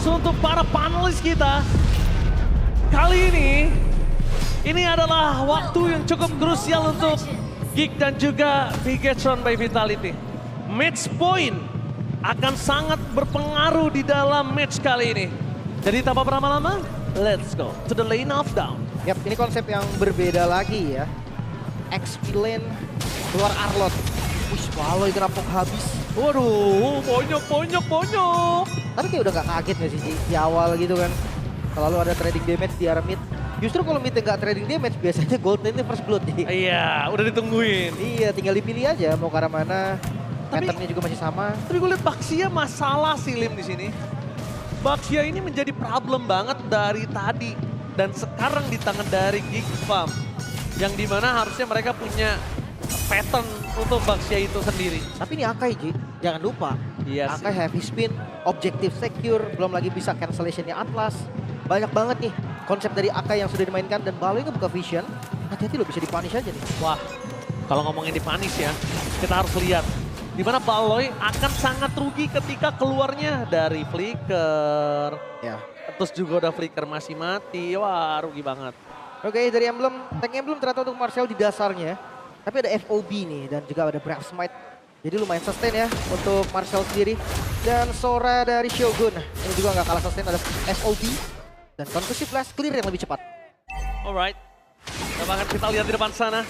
untuk para panelis kita. Kali ini adalah waktu yang cukup krusial untuk Geek dan juga Bigetron by Vitality. Match point akan sangat berpengaruh di dalam match kali ini. Jadi tanpa berlama-lama, let's go to the lane of down. Yap, ini konsep yang berbeda lagi ya. XP lane, keluar Arlot. Wih, Baloi kerampok habis. Waduh, bonyok. Tapi kayak udah gak kaget gak sih Ji? Di awal gitu kan. Selalu ada trading damage di arah mid. Justru kalau midnya gak trading damage, biasanya gold lane-nya first blood Ji. Iya, udah ditungguin. Iya, tinggal dipilih aja mau ke arah mana. Tapi- Patternnya juga masih sama. Tapi gue liat Baxia masalah sih Lim di sini. Baxia ini menjadi problem banget dari tadi dan sekarang di tangan dari Geek Farm. Yang dimana harusnya mereka punya pattern untuk Baxia itu sendiri. Tapi ini Akai Ji, jangan lupa. Iya sih. Akai heavy spin, objective secure, belum lagi bisa cancellationnya Atlas. Banyak banget nih konsep dari Akai yang sudah dimainkan dan Baloi ngebuka vision. Hati-hati lo bisa dipunish aja nih. Wah, kalau ngomongin di punish ya, kita harus lihat. Dimana Baloi akan sangat rugi ketika keluarnya dari Flicker. Ya. Terus juga udah Flicker masih mati, wah rugi banget. Oke, dari emblem, tank emblem ternyata untuk Marcel di dasarnya. Tapi ada FOB nih dan juga ada Brave Smite. Jadi lumayan sustain ya untuk Marcel sendiri. Dan Sora dari Shogun. Ini juga nggak kalah sustain, ada FOB. Dan Concussive Blast clear yang lebih cepat. Alright, coba akan kita lihat di depan sana.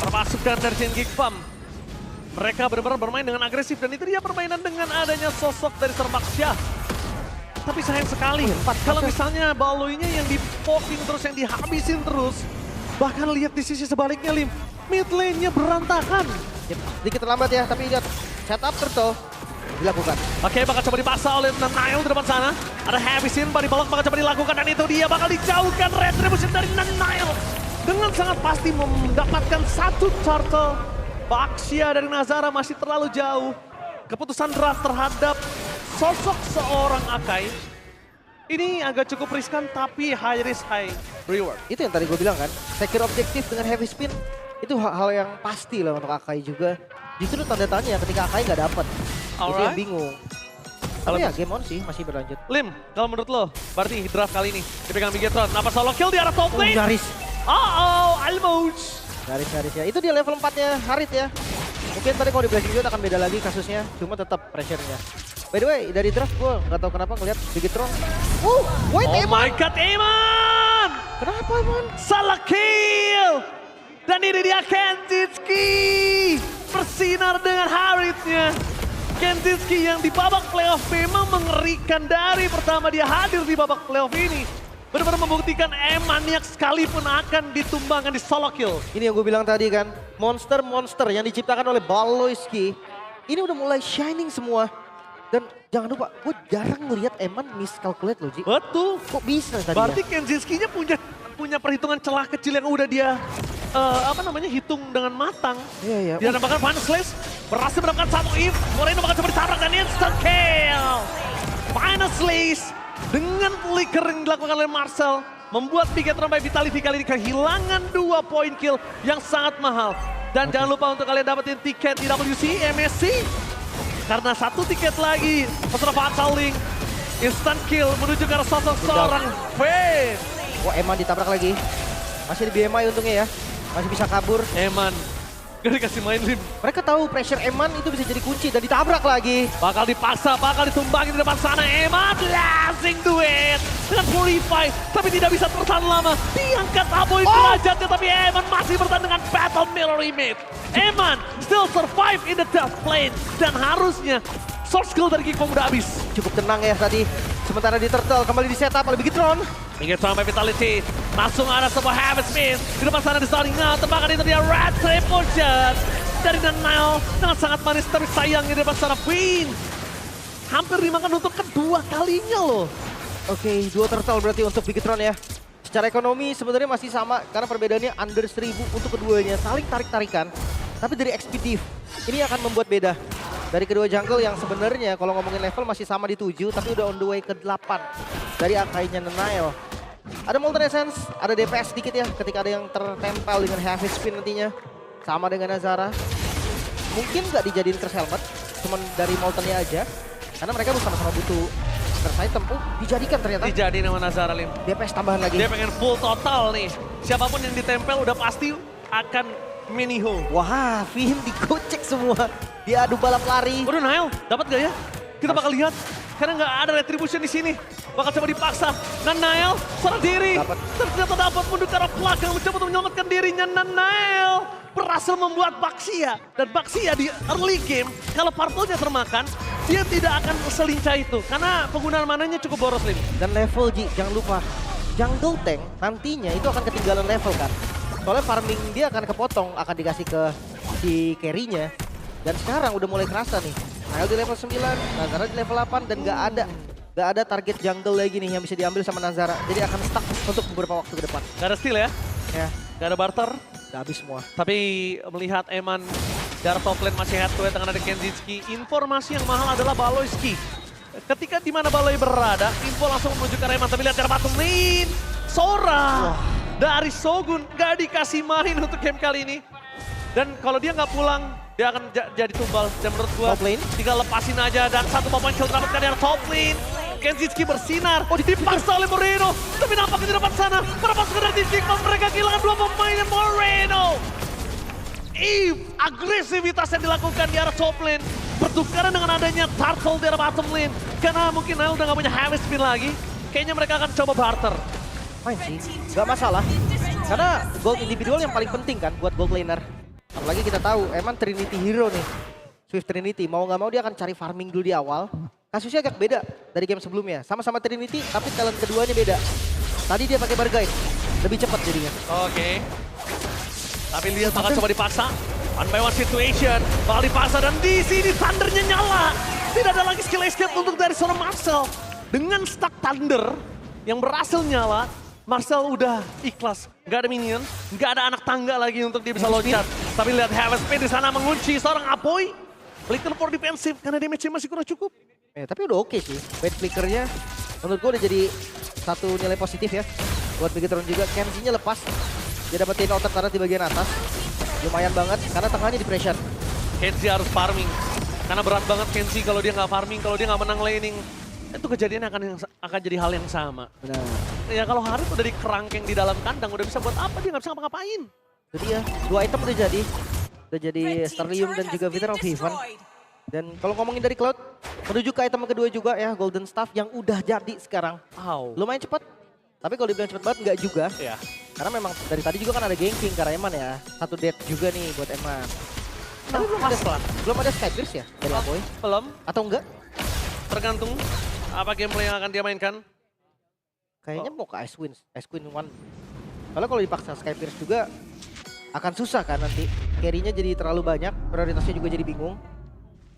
Perpasukan dari Gen Geek Farm. Mereka benar-benar bermain dengan agresif dan itu dia permainan dengan adanya sosok dari Baxia. Tapi sayang sekali, kalau misalnya Baloinya yang di-poking terus, yang dihabisin terus. Bahkan lihat di sisi sebaliknya Lim, mid lane-nya berantakan. Yep, sedikit terlambat ya, tapi ingat setup turtle dilakukan. Oke, bakal coba dipaksa oleh Nanail di depan sana. Ada habisin, body block bakal coba dilakukan dan itu dia bakal dijauhkan retribution dari Nanail. Dengan sangat pasti mendapatkan satu turtle. Baxia dari Nazara masih terlalu jauh. Keputusan draft terhadap sosok seorang Akai. Ini agak cukup riskan tapi high risk high reward. Itu yang tadi gue bilang kan, secure objektif dengan heavy spin. Itu hal yang pasti lah untuk Akai juga. Justru tanda tanya ketika Akai nggak dapet. Itu yang Alright. bingung. Kalau Tapi ya game on sih masih berlanjut. Lim, kalau menurut lo, berarti draft kali ini dipegang Bigetron. Napa solo kill di arah top lane? Nyaris. Almost. Nyaris ya. Itu dia level 4-nya Harit ya. Mungkin tadi kalau di Blazing Duet akan beda lagi kasusnya. Cuma tetap pressure-nya. By the way, dari draft gue nggak tahu kenapa ngeliat Bigetron. Wait, Oh Eman! my god, Eman! Kenapa Eman? Salah kill! Dan ini dia Kenzitski! Bersinar dengan Haritnya. Kenzitski yang di babak playoff memang mengerikan dari pertama dia hadir di babak playoff ini. Benar-benar membuktikan Emaniak sekalipun akan ditumbangkan di solo kill. Ini yang gue bilang tadi kan. Monster-monster yang diciptakan oleh Baloiski. Ini udah mulai shining semua. Dan jangan lupa, gue jarang ngelihat Eman miscalculate loh Ji. Betul. Kok bisa tadi Berarti ya? Kenzitskinya punya perhitungan celah kecil yang udah dia hitung dengan matang. Iya. Dia mendapatkan Final Slash, berhasil mendapatkan satu if, Moreno bakal coba ditabrak dan instant kill. Final Slash dengan flicker yang dilakukan oleh Marcel membuat Bigetron by Vitality kali ini kehilangan 2 poin kill yang sangat mahal. Dan jangan lupa untuk kalian dapetin tiket di WC, MSC. Karena satu tiket lagi, peserta Fatal Link, instant kill menuju ke arah sosok seorang Fade. Wah Eman ditabrak lagi. Masih di BMI untungnya ya. Masih bisa kabur. Eman, gak dikasih main Lim. Mereka tahu pressure Eman itu bisa jadi kunci dan ditabrak lagi. Bakal dipaksa, bakal ditumbangin di depan sana. Eman blasting duet dengan Purify, tapi tidak bisa bertahan lama. Diangkat Aboy derajatnya, tapi Eman masih bertahan dengan Battle Mirror Image. Eman still survive in the death plane. Dan harusnya source skill dari Geek Farm udah habis. Cukup tenang ya tadi. Sementara di Turtle kembali di setup oleh Bigetron. Ingin sampai Vitality. Langsung ada sebuah habit spin. Di depan sana di starting out. Tebakan itu dia retribution. Dari Nanail. Dengan sangat manis tapi sayang di depan sana Queen. Hampir dimakan untuk kedua kalinya loh. Oke, 2 Turtle berarti untuk Bigetron ya. Secara ekonomi sebenarnya masih sama. Karena perbedaannya under 1000 untuk keduanya. Saling tarik-tarikan. Tapi dari XP Div, ini akan membuat beda. Dari kedua jungle yang sebenarnya kalau ngomongin level masih sama di 7. Tapi udah on the way ke 8. Dari Akainya Nanail. Ada Molten Essence, ada DPS sedikit ya ketika ada yang tertempel dengan Heavy Spin nantinya. Sama dengan Nazara. Mungkin nggak dijadiin curse helmet, cuman dari Moltennya aja. Karena mereka sama-sama butuh first item. Oh, dijadikan ternyata. Dijadiin sama Nazara, Lim. DPS tambahan lagi. Dia pengen full total nih. Siapapun yang ditempel udah pasti akan miniho. Wah, Vim digocek semua. Dia adu balap lari. Waduh, Nael, dapat gak ya? Kita bakal lihat. Karena nggak ada retribution di sini. Bakal coba dipaksa. Dan Nael, serah diri. Dapat. Ternyata dapat mundur ke arah belakang. Mencoba untuk menyelamatkan dirinya. Dan Nael berhasil membuat Baxia. Dan Baxia di early game, kalau purple-nya termakan, dia tidak akan selincah itu. Karena penggunaan mananya cukup boros, Lim. Dan level, Ji, jangan lupa. Jungle tank nantinya itu akan ketinggalan level kan. Soalnya farming dia akan kepotong, akan dikasih ke si carry-nya. Dan sekarang udah mulai kerasa nih. Nael di level 9, Nazara di level 8 dan nggak ada target jungle lagi nih yang bisa diambil sama Nazara. Jadi akan stuck untuk beberapa waktu ke depan. Gak ada steal ya, Ya, gak ada barter. udah habis semua. Tapi melihat Eman dari top lane masih head to head dengan ada Kenzitski, informasi yang mahal adalah Baloyski. Ketika di mana Baloy berada, info langsung menuju ke Eman. Tapi lihat dari bottom lane, Sora dari Shogun gak dikasih main untuk game kali ini. Dan kalau dia nggak pulang, dia akan jadi tumbal. Dan menurut gua, Top lane? tinggal lepasin aja. Dan satu momen kill dapatkan dari top lane. Kenzitski bersinar, dipaksa oleh Moreno. Tapi nampaknya di depan sana, berapa sekedar di Sigma, mereka kehilangan dua pemain Moreno. Agresivitas yang dilakukan di arah top lane. Bertukaran dengan adanya Turtle di arah bottom lane. Karena mungkin Nail udah nggak punya heavy spin lagi. Kayaknya mereka akan coba barter. Main sih, nggak masalah. Karena gold individual yang paling penting kan buat gold laner. Apalagi kita tahu, emang Trinity hero nih. Swift Trinity, mau nggak mau dia akan cari farming dulu di awal. Kasusnya agak beda dari game sebelumnya. Sama-sama Trinity, tapi talent keduanya beda. Tadi dia pakai Bargain, lebih cepat jadinya. Oke. Tapi lihat bakal coba dipaksa. One by one situation, bakal dipaksa dan di sini Thundernya nyala. Tidak ada lagi skill escape untuk dari seorang Marcel. Dengan stack Thunder yang berhasil nyala, Marcel udah ikhlas. Gak ada minion, gak ada anak tangga lagi untuk dia bisa loncat. Tapi lihat Heaven Speed di sana mengunci seorang Apoy. Flicker for defensive karena damage-nya masih kurang cukup. Tapi udah oke sih. Bad flickernya menurut gue udah jadi satu nilai positif ya. Buat Bigetron juga, Kenzie-nya lepas. Dia dapetin outer turret di bagian atas. Lumayan banget karena tengahnya di pressure. Kenzie harus farming. Karena berat banget Kenzie kalau dia nggak farming, kalau dia nggak menang laning. Itu kejadiannya akan jadi hal yang sama. Benar. Ya kalau Harit udah dikerangkeng di dalam kandang, udah bisa buat apa, dia nggak bisa ngapa-ngapain. Itu dia, 2 item udah jadi. Udah jadi Sterlium dan juga Veteran of Heaven. Dan kalau ngomongin dari Cloud, menuju ke item kedua juga ya, Golden Staff yang udah jadi sekarang. Wow. Lumayan cepat, tapi kalau dibilang cepet banget nggak juga. Ya. Karena memang dari tadi juga kan ada ganking karena Eman ya. Satu death juga nih buat Eman. Tapi belum ada Sky Pierce ya dari Apoy? Belum, Atau enggak? tergantung apa gameplay yang akan dia mainkan. Kayaknya mau ke Ice Queen 1. Soalnya kalau dipaksa Sky Pierce juga akan susah kan nanti. Carry-nya jadi terlalu banyak, prioritasnya juga jadi bingung.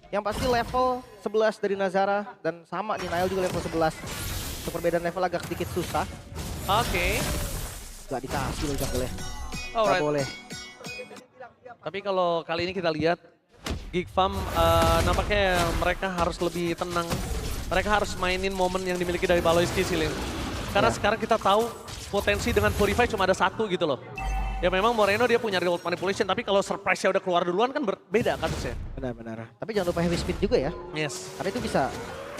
Yang pasti level 11 dari Nazara dan sama nih Nail juga level 11. Untuk perbedaan level agak sedikit susah. Oke. Gak dikasih loh jungle-nya. Gak Alright. boleh. Tapi kalau kali ini kita lihat, Geek Farm nampaknya mereka harus lebih tenang. Mereka harus mainin momen yang dimiliki dari Baloyski sih, Lin. Karena sekarang kita tahu potensi dengan Purify cuma ada satu gitu loh. Ya memang Moreno dia punya real manipulation, tapi kalau surprise-nya udah keluar duluan kan berbeda kasusnya. Benar-benar. Tapi jangan lupa heavy speed juga ya. Yes. Karena itu bisa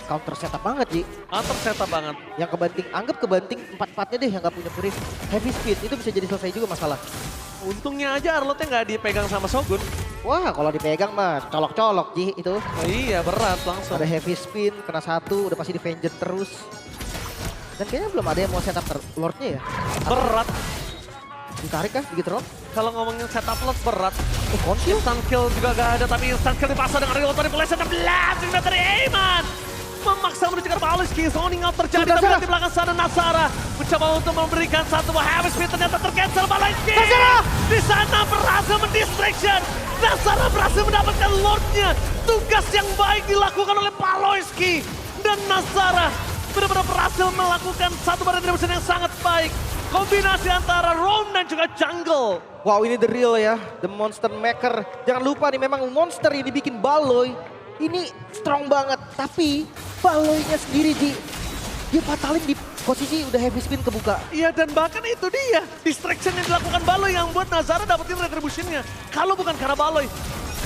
counter setup banget, Ji. Counter setup banget. Yang anggap kebanting 4-4-nya deh yang gak punya Purif. Heavy speed itu bisa jadi selesai juga masalah. Untungnya aja Arlotnya nggak dipegang sama Shogun. Wah, kalau dipegang mah colok-colok, Ji, itu. Oh, iya, berat langsung. Ada heavy spin, kena 1, udah pasti di vengeance terus. Dan kayaknya belum ada yang mau setup Lord-nya ya. Berat. Ditarik kah begitu Rob? Kalau ngomongin setup Lord berat. Konsil? Instant kill juga gak ada, tapi instant kill dipaksa dengan real manipulation dan blasting dari Eman. Memaksa menuju ke Baloyski, zoning out terjadi, tapi di belakang sana Nazara mencoba untuk memberikan satu buah heavy speed, ternyata tercancel Baloyski. Di sana berhasil mendistraction. Nazara berhasil mendapatkan Lord-nya. Tugas yang baik dilakukan oleh Baloyski. Dan Nazara benar-benar berhasil melakukan satu barang retribution yang sangat baik. Kombinasi antara roam dan juga jungle. Wow, ini the real ya, the monster maker. Jangan lupa nih memang monster ini bikin Baloy. Ini strong banget, tapi Baloynya sendiri dia patalin di posisi udah heavy spin kebuka. Iya, dan bahkan itu dia distraction yang dilakukan Baloy yang buat Nazara dapetin retributionnya. Kalau bukan karena Baloy,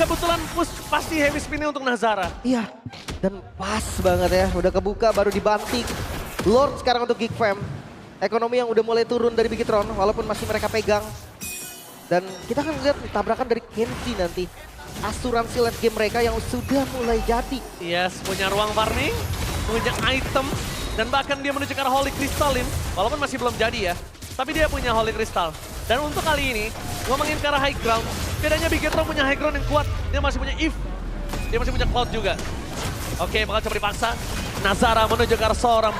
kebetulan push pasti heavy spinnya untuk Nazara. Iya, dan pas banget ya. Udah kebuka baru dibanting. Lord sekarang untuk Geek Fam. Ekonomi yang udah mulai turun dari Bigetron walaupun masih mereka pegang. Dan kita akan lihat tabrakan dari Kenzie nanti. Asuransi late game mereka yang sudah mulai jadi. Yes, punya ruang farming, punya item, dan bahkan dia menuju ke arah Holy Crystalin. Walaupun masih belum jadi ya, tapi dia punya Holy Crystal. Dan untuk kali ini, ngomongin ke arah high ground, bedanya Bigetron punya high ground yang kuat, dia masih punya Eve, dia masih punya Cloud juga. Oke, bakal coba dipaksa. Nazara menuju ke arah seorang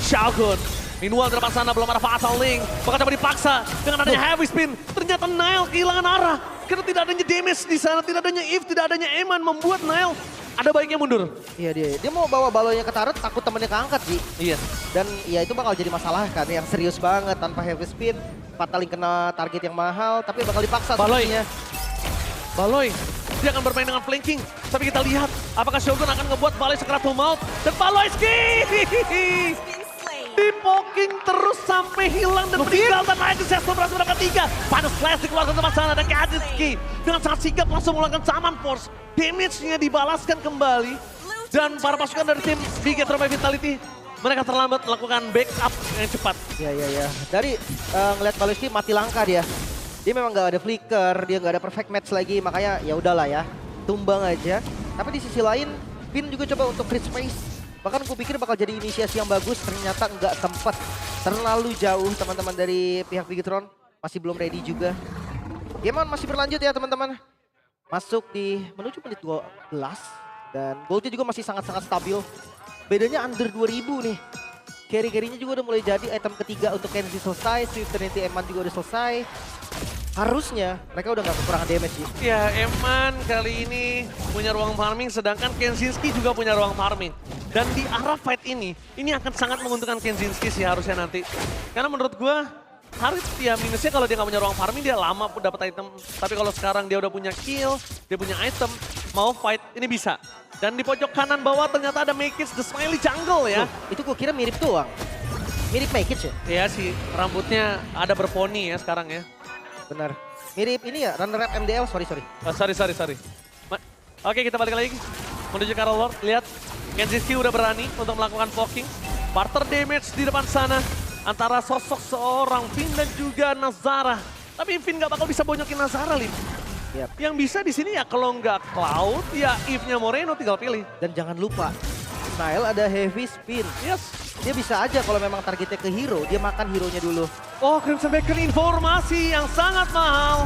Shogun. Meanwhile di depan sana belum ada Fatal Link. Bakal coba dipaksa dengan adanya heavy spin. Ternyata Nile kehilangan arah. Karena tidak adanya damage di sana, tidak adanya Eve, tidak adanya Eman. Membuat Nile ada baiknya mundur. Iya dia mau bawa balonya ke turret takut temennya keangkat sih. Iya. Dan ya itu bakal jadi masalah kan yang serius banget tanpa heavy spin. Fatal Link kena target yang mahal tapi bakal dipaksa Baloy. sepertinya. Baloy, dia akan bermain dengan flanking. Tapi kita lihat apakah Shogun akan ngebuat Baloy sekerat maut. Dan Baloy dipoking terus sampai hilang dan meninggal. Dan lagi Sesto berhasil mendapatkan 3. Pada slash dikeluarkan tempat sana dan Kadzitski dengan sangat sigap langsung melakukan Shaman Force. Damage-nya dibalaskan kembali. Dan para pasukan dari tim Bigetron by Vitality, mereka terlambat melakukan backup yang cepat. Iya. Dari ngeliat Baloyski mati langka dia. Dia memang nggak ada flicker, dia nggak ada perfect match lagi, makanya ya udahlah ya, tumbang aja. Tapi di sisi lain, Pin juga coba untuk create space. Bahkan aku pikir bakal jadi inisiasi yang bagus, ternyata nggak tempat. Terlalu jauh teman-teman dari pihak Bigetron, masih belum ready juga. Game masih berlanjut ya teman-teman. Masuk di menuju menit 12 dan goldnya juga masih sangat-sangat stabil. Bedanya under 2000 nih. Carry-carrynya juga udah mulai jadi, item ketiga untuk Kenzie selesai, Swift Trinity Eman juga udah selesai. Harusnya mereka udah nggak kekurangan damage sih. Ya, Eman kali ini punya ruang farming, sedangkan Kenzinski juga punya ruang farming. Dan di arah fight ini akan sangat menguntungkan Kenzinski sih harusnya nanti. Karena menurut gua, harus ya minusnya kalau dia nggak punya ruang farming, dia lama pun dapat item. Tapi kalau sekarang dia udah punya kill, dia punya item, mau fight, ini bisa. Dan di pojok kanan bawah ternyata ada Makic, the Smiley Jungle ya. Itu gua kira mirip doang. Mirip Makic ya? Iya sih, rambutnya ada berponi ya sekarang ya. Benar. Mirip ini ya, runner up MDL, sorry. Sorry. Oke, kita balik lagi. Menuju ke arah Lord, lihat. Kenzinski udah berani untuk melakukan poking. Barter damage di depan sana. Antara sosok seorang Finn dan juga Nazara. Tapi Finn gak bakal bisa bonyokin Nazara, Lim. Yep. Yang bisa di sini ya kalau nggak Cloud, ya Eve-nya Moreno tinggal pilih. Dan jangan lupa, Nile ada heavy spin. Yes. Dia bisa aja kalau memang targetnya ke hero, dia makan hero-nya dulu. Oh, Crimson Bacon informasi yang sangat mahal.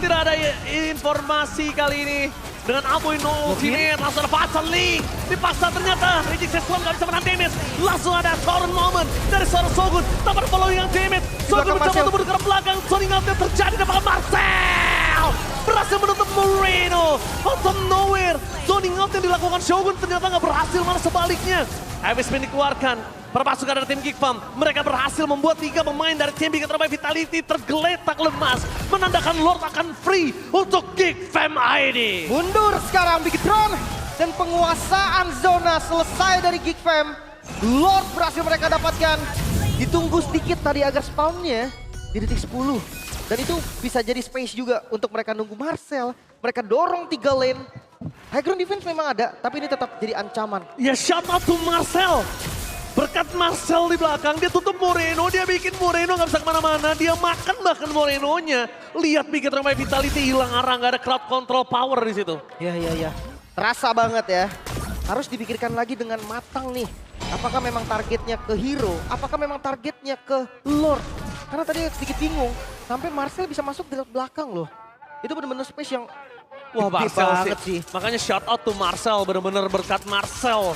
Tidak ada informasi kali ini. Dengan Aboy no ultimate, langsung ada Fatal Link. Dipaksa ternyata, Reject Seslam gak bisa menang damage. Langsung ada Torrent Moment dari seorang Shogun. Tanpa ada following yang damage. Shogun mencoba untuk mundur ke belakang. Zoning out yang terjadi di belakang Marcel. Berhasil menutup Moreno. Out of nowhere. Zoning out yang dilakukan Shogun ternyata gak berhasil, malah sebaliknya. Heavy spin dikeluarkan. Perpasukan dari tim Geek Fam, mereka berhasil membuat 3 pemain dari tim Bigetron by Vitality tergeletak lemas. Menandakan Lord akan free untuk Geek Fam ID. Mundur sekarang Bigetron dan penguasaan zona selesai dari Geek Fam. Lord berhasil mereka dapatkan. Ditunggu sedikit tadi agar spawnnya di detik 10. Dan itu bisa jadi space juga untuk mereka nunggu Marcel. Mereka dorong 3 lane. High ground defense memang ada, tapi ini tetap jadi ancaman. Ya, shout out to Marcel. Berkat Marcel di belakang, dia tutup Moreno, dia bikin Moreno nggak bisa kemana-mana, dia makan bahkan Morenonya. Lihat Bigetron by Vitality hilang arah, nggak ada crowd control power di situ. Ya. Terasa banget ya. Harus dipikirkan lagi dengan matang nih. Apakah memang targetnya ke hero? Apakah memang targetnya ke Lord? Karena tadi sedikit bingung, sampai Marcel bisa masuk dari belakang loh. Itu benar-benar space yang Wah, gede Marcel banget sih. Makanya shout out to Marcel, benar-benar berkat Marcel.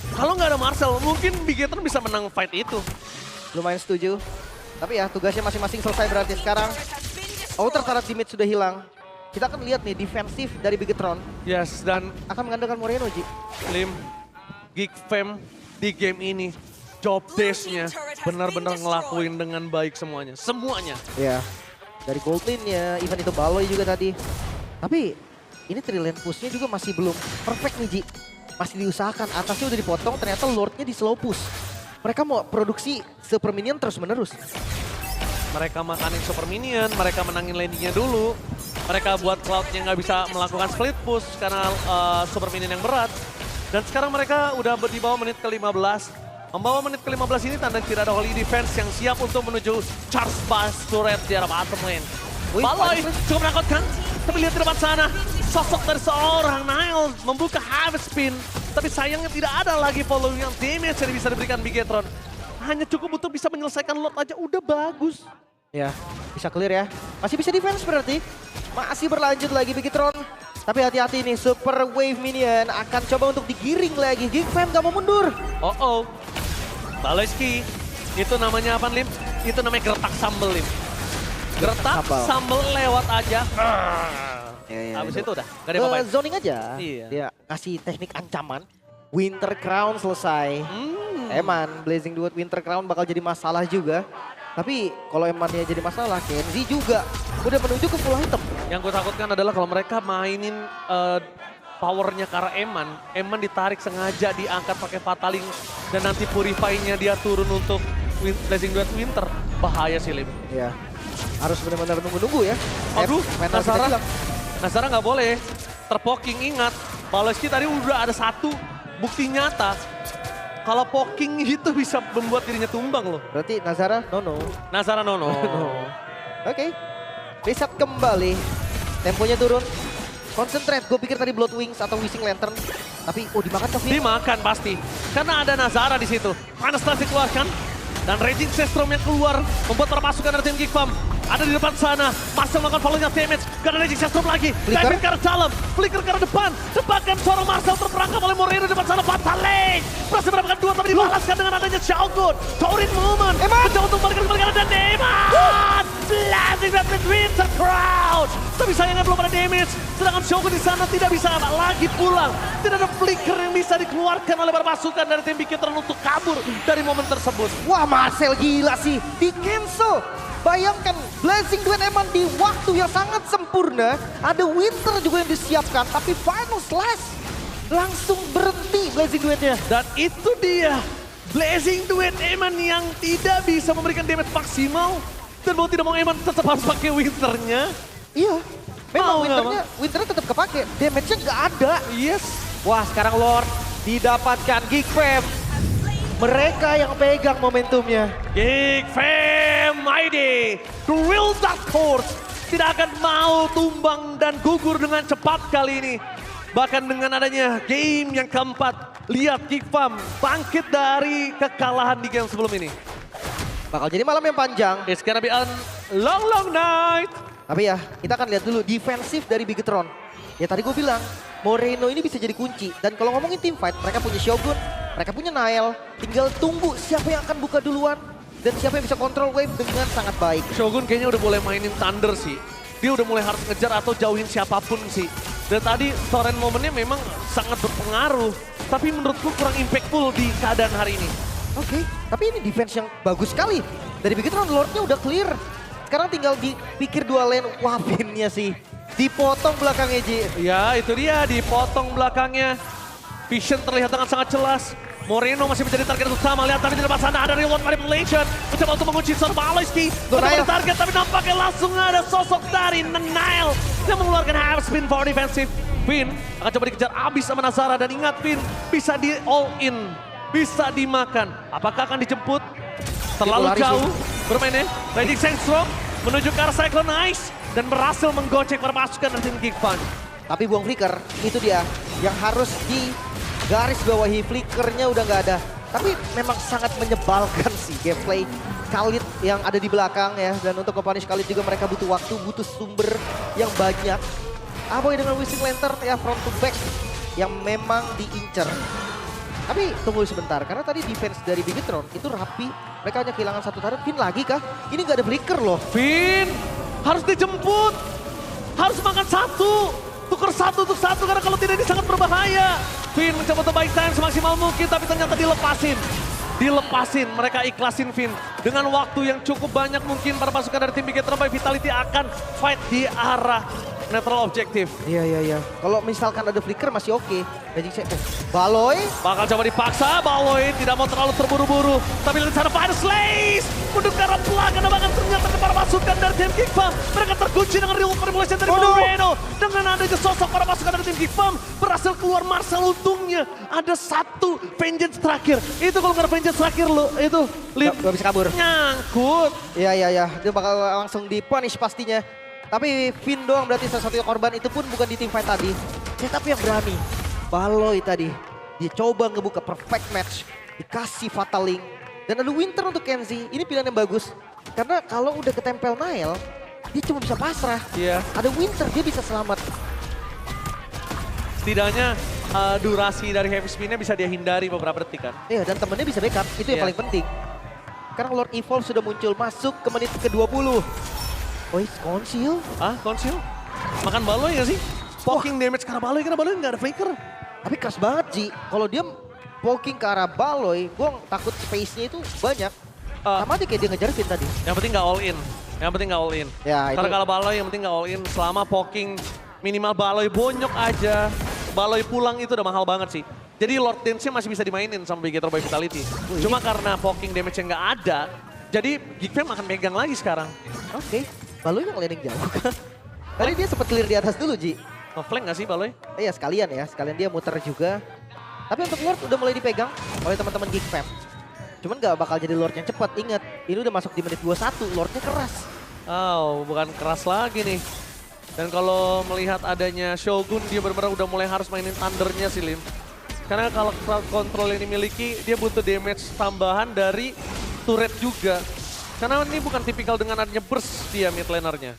Kalau nggak ada Marcel, mungkin Bigetron bisa menang fight itu. Lumayan setuju. Tapi ya tugasnya masing-masing selesai berarti sekarang. Outer turret damage sudah hilang. Kita akan lihat nih defensif dari Bigetron. Yes, dan Akan mengandalkan Moreno, Ji. Lim, Geek Fam di game ini, job desk-nya benar-benar ngelakuin dengan baik semuanya. Semuanya. Ya, dari gold lane-nya, even itu Baloy juga tadi. Tapi ini 3 lane push-nya juga masih belum perfect nih, Ji. Masih diusahakan, atasnya udah dipotong, ternyata Lord-nya di slow push. Mereka mau produksi super minion terus menerus. Mereka makanin super minion, mereka menangin landing-nya dulu. Mereka buat Cloud-nya nggak bisa melakukan split push karena super minion yang berat. Dan sekarang mereka udah di bawah menit ke-15. Membawa menit ke-15 ini tanda tidak ada Holy Defense yang siap untuk menuju charge bus turret di arah bottom lane. Baloi cukup menakutkan, tapi lihat di depan sana. Sosok dari seorang Nile membuka half spin. Tapi sayangnya tidak ada lagi following yang damage yang bisa diberikan Bigetron. Hanya cukup untuk bisa menyelesaikan lot aja udah bagus. Ya, bisa clear ya. Masih bisa defense berarti. Masih berlanjut lagi Bigetron. Tapi hati-hati nih, Super Wave Minion akan coba untuk digiring lagi. Geekfam gak mau mundur. Oh. Baloyski, itu namanya apa Lim? Itu namanya gertak sambel Lim. Gertak sambel lewat aja. Habis itu udah, gak ada apa-apa. Zoning aja. Iya. Dia kasih teknik ancaman. Winter Crown selesai. Eman, Blazing Duet Winter Crown bakal jadi masalah juga. Tapi kalau Emannya jadi masalah, Kenzie juga udah menuju ke full item. Yang gue takutkan adalah kalau mereka mainin powernya ke arah Eman. Eman ditarik sengaja diangkat pakai Fataling. Dan nanti Purify-nya dia turun untuk Blazing Duet Winter. Bahaya sih Lim. Ya, harus benar-benar nunggu-nunggu ya. Aduh, Nazara nggak boleh. Terpoking, ingat. Baloyski tadi udah ada satu bukti nyata. Kalau poking itu bisa membuat dirinya tumbang loh. Berarti Nazara no. Nazara no. Oke. Reset kembali. Temponya turun. Concentrate, gue pikir tadi Blood Wings atau Wishing Lantern. Tapi dimakan tapi. Dimakan pasti. Karena ada Nazara di situ. Panas telah dikeluarkan. Dan Raging Sestrom yang keluar membuat terpasukan dari tim Geekfam. Ada di depan sana. Marcel melakukan follownya damage. Gak ada Raging Sestrom lagi. David ke arah dalam. Flicker ke arah depan. Dapatkan seorang Marcel terperangkap oleh Moreno di depan sana. Fatale. Berhasil mendapatkan dua tapi dibalaskan dengan adanya Shogun. Taurin Moment. Mencoba untuk balikan dan Eman. Blazing Rapid Winter Crowd. Tapi sayangnya belum ada damage. Sedangkan Shogun di sana tidak bisa lagi pulang. Tidak ada flicker yang bisa dikeluarkan oleh para pasukan dari tim Bigetron untuk kabur dari momen tersebut. Wah, Marcel gila sih. Di cancel. Bayangkan Blazing Duet Eman di waktu yang sangat sempurna. Ada Winter juga yang disiapkan. Tapi Final Slash langsung berhenti Blazing Duetnya. Dan itu dia. Blazing Duet Eman yang tidak bisa memberikan damage maksimal. Dan mau tidak mau Eman tetap harus pakai Winternya. Iya. Memang Winternya tetap kepake. Damage-nya nggak ada. Yes. Wah, sekarang Lord didapatkan Geekfam. Mereka yang pegang momentumnya. Geekfam ID, the real dark horse, tidak akan mau tumbang dan gugur dengan cepat kali ini. Bahkan dengan adanya game yang keempat, lihat Geekfam bangkit dari kekalahan di game sebelum ini. Bakal jadi malam yang panjang. It's gonna be a long night. Tapi ya, kita akan lihat dulu defensif dari Bigetron. Ya tadi gue bilang, Moreno ini bisa jadi kunci. Dan kalau ngomongin team fight, mereka punya Shogun, mereka punya Nile. Tinggal tunggu siapa yang akan buka duluan. Dan siapa yang bisa kontrol wave dengan sangat baik. Shogun kayaknya udah mulai mainin Thunder sih. Dia udah mulai harus ngejar atau jauhin siapapun sih. Dan tadi Torrent momennya memang sangat berpengaruh. Tapi menurutku kurang impactful di keadaan hari ini. Oke, tapi ini defense yang bagus sekali. Dari Bigetron, Lordnya udah clear. Sekarang tinggal dipikir dua lane. Wah, pinnya sih. Dipotong belakangnya, Ji. Ya, itu dia. Dipotong belakangnya. Vision terlihat dengan sangat jelas. Moreno masih menjadi target utama. Lihat tapi di depan sana ada Reload Manipulation. Mencoba untuk mengunci seorang Baloyski. Untuk target tapi nampaknya langsung ada sosok dari Nile. Yang mengeluarkan half spin for defensive. Finn akan coba dikejar abis sama Nazara. Dan ingat Finn bisa di all in. Bisa dimakan. Apakah akan dijemput? Terlalu jauh bermainnya. Raging Sandstrom menuju ke arah Cyclone Ice. Dan berhasil menggocek para pasukan dari tim Geekfam. Tapi buang flicker, itu dia yang harus di garis bawahi. Flickernya udah nggak ada. Tapi memang sangat menyebalkan sih gameplay Khalid yang ada di belakang ya. Dan untuk nge-punish Khalid juga mereka butuh waktu, butuh sumber yang banyak. Aboy dengan Wishing Lantern ya front to back yang memang diincer. Tapi tunggu sebentar, karena tadi defense dari Bigetron itu rapi. Mereka hanya kehilangan satu turret. Finn lagi kah? Ini nggak ada flicker loh. Finn harus dijemput. Harus makan satu. Tuker satu untuk satu, karena kalau tidak ini sangat berbahaya. Finn mencoba untuk buy time semaksimal mungkin, tapi ternyata dilepasin. Dilepasin, mereka ikhlasin Finn. Dengan waktu yang cukup banyak mungkin para pasukan dari tim Bigetron by Vitality akan fight di arah netral objektif. Iya. Kalau misalkan ada flicker masih oke. Magic set. Baloy. Bakal coba dipaksa, Baloy tidak mau terlalu terburu-buru. Tapi lihat sana Final Slays. Untuk ke arah belakang, bahkan ternyata para pasukan dari tim Geek Farm. Mereka terkunci dengan real manipulation dari Moreno. Dengan adanya sosok para pasukan dari tim Geek Farm. Berhasil keluar Marcel untungnya. Ada satu vengeance terakhir. Itu kalau nggak ada vengeance terakhir lo, itu Gak bisa kabur. nyangkut. Iya. Dia bakal langsung di-punish pastinya. Tapi Finn doang berarti salah satu korban, itu pun bukan di tim fight tadi. Tapi yang berani. Baloy tadi. Dia coba ngebuka perfect match. Dikasih Fatal Link. Dan ada Winter untuk Kenzie. Ini pilihan yang bagus. Karena kalau udah ketempel Nail, dia cuma bisa pasrah. Iya. Ada Winter, dia bisa selamat. Setidaknya durasi dari heavy spin-nya bisa dia hindari beberapa detik kan. Iya, dan temennya bisa backup. Itu yang Iya. paling penting. Sekarang Lord Evolve sudah muncul masuk ke menit ke-20. Oh, conceal. Konsil? Makan Baloy gak sih? Poking damage karena Baloy nggak ada flicker. Tapi keras banget, Ji. Kalau dia poking ke arah Baloy, gue takut space-nya itu banyak. Sama aja kayak dia ngejar Finn tadi. Yang penting nggak all in. Ya, Karena itu. kalau Baloy yang penting nggak all in. Selama poking minimal Baloy bonyok aja. Baloy pulang itu udah mahal banget sih. Jadi Lord Dance-nya masih bisa dimainin sama Bigetro by Vitality. Cuma karena poking damage-nya nggak ada, jadi Geek Fam akan megang lagi sekarang. Oke. Baloy yang landing jauh kan. Tadi dia sempat clear di atas dulu, Ji. Nge-flank nggak sih Baloy? Iya, sekalian ya. Sekalian dia muter juga. Tapi untuk Lord udah mulai dipegang oleh teman-teman Geek Fam. Cuman gak bakal jadi Lord yang cepat. Ingat, ini udah masuk di menit 21. Lordnya keras. Oh, bukan keras lagi nih. Dan kalau melihat adanya Shogun, dia benar-benar udah mulai harus mainin Thundernya sih, Lim. Karena kalau crowd control yang dimiliki, dia butuh damage tambahan dari turret juga. Karena ini bukan tipikal dengan adanya burst dia mid lanernya.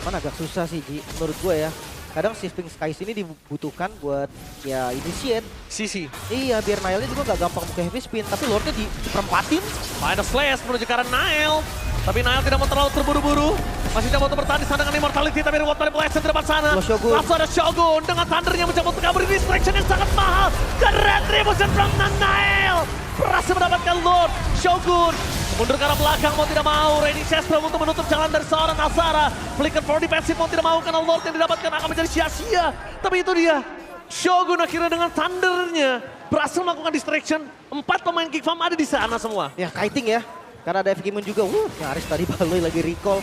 Mana agak susah sih, Ji. Menurut gue ya. Kadang shifting skies ini dibutuhkan buat ya initiate. Sisi. Iya, biar Nailnya juga gak gampang buka heavy spin. Tapi Lordnya diperempatin. Final Slash menuju ke arah Nile. Tapi Nile tidak mau terlalu terburu-buru. Masih coba untuk bertahan di sana dengan Immortality. Tapi reward manipulation di depan sana. Langsung ada Shogun dengan Thundernya mencoba untuk kabur. Distraction yang sangat mahal. Dan Retribution from Nile. Berhasil mendapatkan Lord. Shogun mundur ke arah belakang mau tidak mau. Ready Chestrum untuk menutup jalan dari seorang Azara. Flicker for defensive mau tidak mau karena Lord yang didapatkan akan menjadi sia-sia. Tapi itu dia. Shogun akhirnya dengan Thundernya berhasil melakukan distraction. 4 pemain Geek Farm ada di sana semua. Ya, kiting ya. Karena ada FG Moon juga. Nyaris tadi Baloy lagi recall.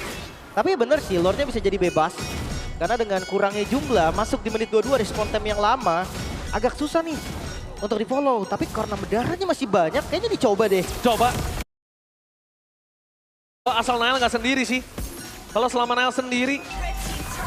Tapi bener sih, Lordnya bisa jadi bebas. Karena dengan kurangnya jumlah, masuk di menit 22 respon time yang lama. Agak susah nih untuk di follow. Tapi karena darahnya masih banyak, kayaknya dicoba deh. Coba. Asal Nile nggak sendiri sih. Kalau selama Nile sendiri,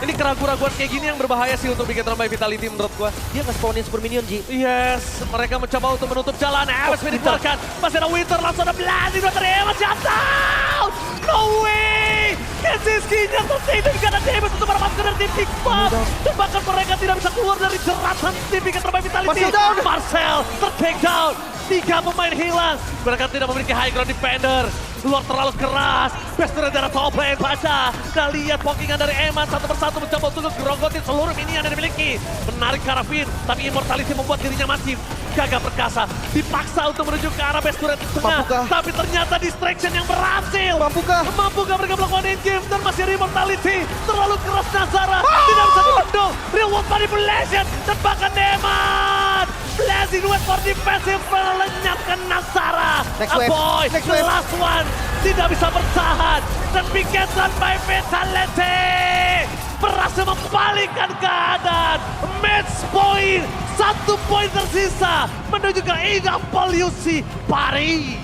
ini keraguan-keraguan kayak gini yang berbahaya sih untuk bikin by Vitality menurut gua. Dia nge-spawnin super minion, Ji. Yes, mereka mencoba untuk menutup jalan. Ewas dikeluarkan. Masih ada Winter, langsung ada Blazing. Dr. Ewas jatuh! No way! Kenziski-nya tertidur karena damage untuk para pasukan dari tim Big Mom. Dan bahkan mereka tidak bisa keluar dari jeratan tim Bigetro by Vitality. Marcel down! Marcel ter-take down. 3 pemain hilang. Mereka tidak memiliki high ground defender. Lord terlalu keras. Pestera dari top lane baca. Kita lihat pokingan dari Eman satu persatu mencoba untuk gerogotin seluruh minion yang dimiliki. Menarik ke arah Finn, tapi Immortality membuat dirinya masif. Gagah perkasa. Dipaksa untuk menuju ke arah base turret tengah. Mampukah? Tapi ternyata distraction yang berhasil. Mampukah? Mampukah mereka melakukan in-game dan masih ada Immortality. Terlalu keras Nazara. Tidak bisa dibendung. Real world manipulation. Dan bahkan Eman. Blazing West for defensive melenyapkan Nazara. Next wave. Boy, Next the wave. last one tidak bisa bertahan. Dan Bigetron by Vitality berhasil membalikkan keadaan. Match point, 1 poin tersisa menuju ke IWC Paris.